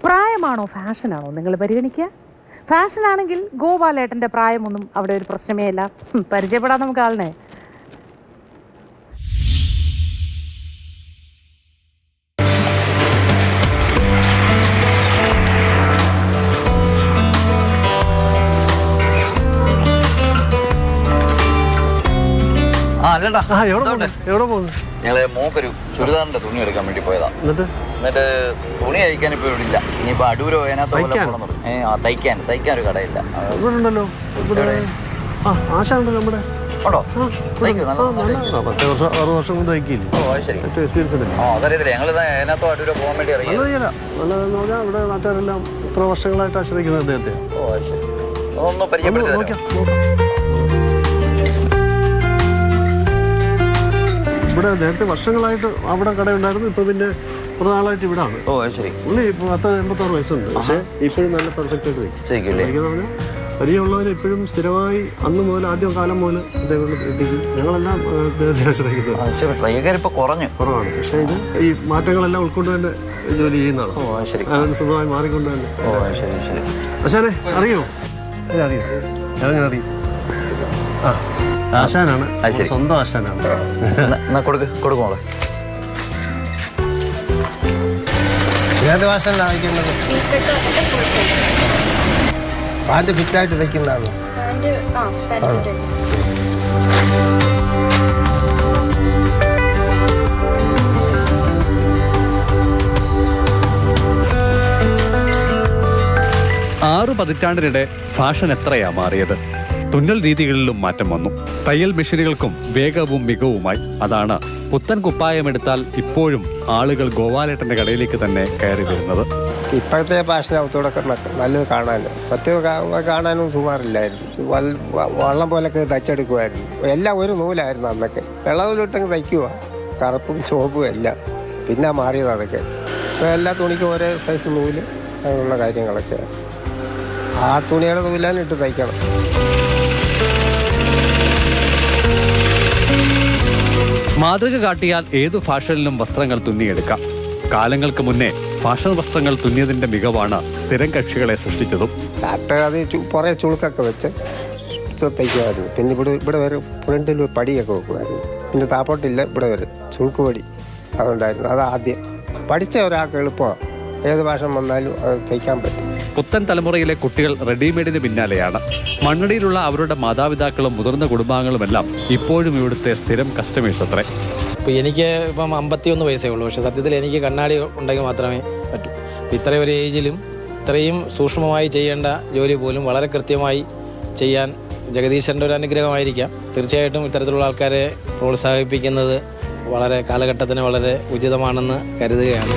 പ്രായമാണോ ഫാഷനാണോ നിങ്ങൾ പരിഗണിക്കുക? ഫാഷനാണെങ്കിൽ ഗോപാലേട്ടൻ്റെ പ്രായമൊന്നും അവിടെ ഒരു പ്രശ്നമേ അല്ല. പരിചയപ്പെടാൻ നമുക്ക് ആളിനെ. ഞങ്ങള് മോക്കൊരു ചുരിദാറിന്റെ തുണി എടുക്കാൻ വേണ്ടി പോയതാ. എന്നിട്ട് തുണി കഴിക്കാൻ ഇപ്പൊ ഇവിടെ ഇല്ല. ഇനിയിപ്പോ അടൂരോ അതിനകത്ത് തയ്ക്കാൻ ഒരു കടയില്ല. അതറിയത്തില്ല. ഞങ്ങൾ അതിനകത്തോ അടൂരോ പോകാൻ വേണ്ടി വർഷങ്ങളായിട്ട് ആശ്രയിക്കുന്നത് അദ്ദേഹത്തെ. അതൊന്ന് പരിചയപ്പെടുത്തി. ഇവിടെ നേരത്തെ വർഷങ്ങളായിട്ട് അവിടെ കടയുണ്ടായിരുന്നു. ഇപ്പൊ പിന്നെ കുറെ നാളായിട്ട് ഇവിടെ ആണ്. പുള്ളി ഇപ്പൊ 86 വയസ്സുണ്ട്. പക്ഷെ ഇപ്പോഴും നല്ല പെർഫെക്റ്റ് ആയിട്ട് പരിചയമുള്ളവർ ഇപ്പോഴും സ്ഥിരമായി അന്ന് മുതൽ ആദ്യം കാലം മുതൽ ഞങ്ങളെല്ലാം ആശ്രയിക്കുന്നത് കുറവാണ്. പക്ഷെ ഇത് ഈ മാറ്റങ്ങളെല്ലാം ഉൾക്കൊണ്ട് തന്നെ ജോലി ചെയ്യുന്നതാണ്. അങ്ങനെ സ്വന്തമായി മാറിക്കൊണ്ട് തന്നെ. ആശാനെ അറിയോ? അറിയോ? ആശാനാണ്, സ്വന്തം ആശാനാണ്. കൊടുക്കോളെ. ഏത് ഭാഷയിലാണ് തയ്ക്കുന്നത്? പാൻറ് ഫിറ്റായിട്ട് തയ്ക്കുന്നതാണ്. ആറു പതിറ്റാണ്ടിനിടെ ഫാഷൻ എത്രയാ മാറിയത്. തുന്നൽ രീതികളിലും മാറ്റം വന്നു. തയ്യൽ മെഷീനുകൾക്കും വേഗവും മികവുമായി. അതാണ് പുത്തൻ കുപ്പായമെടുത്താൽ ഇപ്പോഴും ആളുകൾ ഗോപാലേട്ടന്റെ കടയിലേക്ക് തന്നെ കയറി വരുന്നത്. ഇപ്പോഴത്തെ ഫാഷനകത്തോടെ നല്ലത് കാണാനും കാണാനും സുമാറില്ലായിരുന്നു. വള്ളം പോലൊക്കെ തയ്ച്ചെടുക്കുമായിരുന്നു. എല്ലാം ഒരു നൂലായിരുന്നു അന്നൊക്കെ. വെള്ളനൂലിട്ടങ്ങ് തയ്ക്കുക, കറുപ്പും ചുവപ്പും എല്ലാം. പിന്നെ മാറിയത് അതൊക്കെ. ഇപ്പോൾ എല്ലാ തുണിക്കും ഒരേ സൈസ് നൂല്, അങ്ങനെയുള്ള കാര്യങ്ങളൊക്കെ. ആ തുണിയുടെ നൂലാനിട്ട് തയ്ക്കണം. മാതൃക കാട്ടിയാൽ ഏതു ഫാഷനിലും വസ്ത്രങ്ങൾ തുന്നിയെടുക്കാം. കാലങ്ങൾക്ക് മുന്നേ ഫാഷൻ വസ്ത്രങ്ങൾ തുന്നിയതിന്റെ മികവാണ് സ്ഥിരം കക്ഷികളെ സൃഷ്ടിച്ചതും. അത് കുറേ ചുളുക്കൊക്കെ വെച്ച് തയ്ക്കുമായിരുന്നു. പിന്നെ ഇവിടെ വരെ ഫ്രണ്ടിൽ പടിയൊക്കെ വെക്കുമായിരുന്നു. പിന്നെ താപ്പോട്ടില്ല, ഇവിടെ വരെ ചുളുക്ക് പടി അതുണ്ടായിരുന്നു. അത് ആദ്യം പഠിച്ച ഒരാൾക്ക് എളുപ്പമാണ്. ഏത് ഫാഷൻ വന്നാലും അത് തയ്ക്കാൻ പറ്റും. പുത്തൻ തലമുറയിലെ കുട്ടികൾ റെഡിമെയ്ഡിന് പിന്നാലെയാണ്. മണ്ണടിയിലുള്ള അവരുടെ മാതാപിതാക്കളും മുതിർന്ന കുടുംബാംഗങ്ങളുമെല്ലാം ഇപ്പോഴും ഇവിടുത്തെ സ്ഥിരം കസ്റ്റമേഴ്സ് അത്രേ. ഇപ്പോൾ എനിക്ക് ഇപ്പം 51 വയസ്സേ ഉള്ളൂ. പക്ഷേ സത്യത്തിൽ എനിക്ക് കണ്ണാടി ഉണ്ടെങ്കിൽ മാത്രമേ പറ്റൂ. ഇത്രയും ഒരു ഏജിലും ഇത്രയും സൂക്ഷ്മമായി ചെയ്യേണ്ട ജോലി പോലും വളരെ കൃത്യമായി ചെയ്യാൻ ജഗദീശൻ്റെ ഒരു അനുഗ്രഹമായിരിക്കാം. തീർച്ചയായിട്ടും ഇത്തരത്തിലുള്ള ആൾക്കാരെ പ്രോത്സാഹിപ്പിക്കുന്നത് വളരെ കാലഘട്ടത്തിന് വളരെ ഉചിതമാണെന്ന് കരുതുകയാണ്.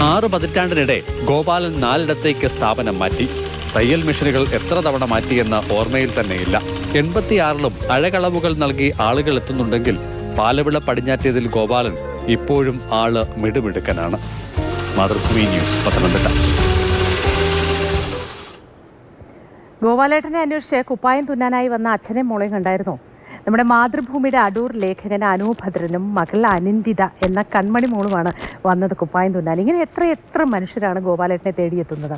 6 പതിറ്റാണ്ടിനിടെ ഗോപാലൻ 4ഇടത്തേക്ക് സ്ഥാപനം മാറ്റി. തയ്യൽ മെഷീനുകൾ എത്ര തവണ മാറ്റിയെന്ന ഓർമ്മയിൽ തന്നെയില്ല. 86ലും അഴകളവുകൾ നൽകി ആളുകൾ എത്തുന്നുണ്ടെങ്കിൽ പാലവിള പടിഞ്ഞാറ്റേതിൽ ഗോപാലൻ ഇപ്പോഴും ആള് മിടുമിടുക്കനാണ്. മാതൃഭൂമി ന്യൂസ്, പത്തനംതിട്ട. ഗോപാലേട്ടനെ അന്വേഷിച്ച് കുപ്പായം തുന്നാനായി വന്ന അച്ഛനെയും മോളെയും കണ്ടായിരുന്നോ? നമ്മുടെ മാതൃഭൂമിയുടെ അടൂർ ലേഖകൻ അനുഭദ്രനും മകൾ അനിന്ദിത എന്ന കൺമണി മോളുമാണ് വന്നത് കുപ്പായം തുന്നാൻ. ഇങ്ങനെ എത്ര മനുഷ്യരാണ് ഗോപാലേട്ടനെ തേടിയെത്തുന്നത്.